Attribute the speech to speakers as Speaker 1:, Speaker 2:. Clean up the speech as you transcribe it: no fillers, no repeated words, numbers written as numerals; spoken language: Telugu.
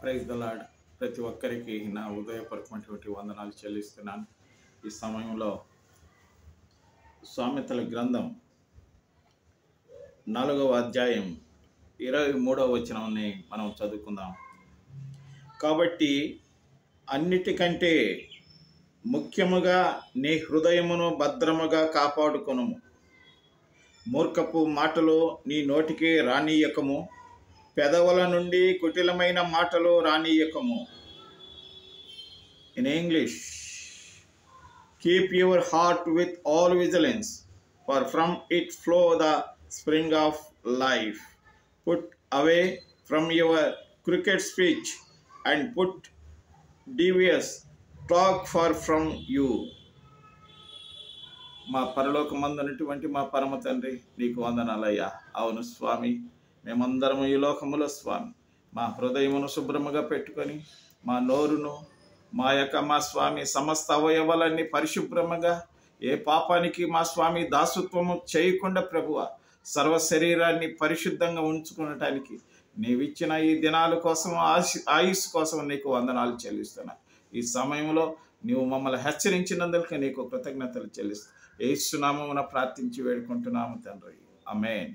Speaker 1: Praise the lord. ప్రతి ఒక్కరికి నా హృదయపూర్వకమైనటువంటి వందనాలు చెల్లిస్తున్నాను. ఈ సమయంలో సామెతల గ్రంథం 4వ అధ్యాయం 23వ వచనాన్ని మనం చదువుకుందాం. కాబట్టి అన్నిటికంటే ముఖ్యముగా నీ హృదయమును భద్రముగా కాపాడుకొనుము. మూర్ఖపు మాటలు నీ నోటికి రానీయకము, పెదవుల నుండి కుటిలమైన మాటలు రానీయకము. In English, keep your heart with all vigilance, for from it flow the spring of life. Put away from your crooked speech, and put devious talk far from you. మా పరలోకమందున్నటువంటి మా పరమ తండ్రి, నీకు వందనాలయ్యా. అవును స్వామి, మేమందరము ఈ లోకములో స్వామి మా హృదయమును శుభ్రముగా పెట్టుకొని మా నోరును మా స్వామి సమస్త అవయవాలన్నీ పరిశుభ్రముగా ఏ పాపానికి మా స్వామి దాసత్వము చేయకుండా ప్రభువ సర్వ శరీరాన్ని పరిశుద్ధంగా ఉంచుకునటానికి నీవిచ్చిన ఈ దినాల కోసం ఆయుష్ కోసం నీకు వందనాలు చెల్లిస్తున్నా. ఈ సమయంలో నీవు మమ్మల్ని హెచ్చరించినందుకు నీకు కృతజ్ఞతలు చెల్లిస్తా. యేసు నామమున ప్రార్థించి వేడుకుంటున్నాము తండ్రి. ఆమేన్.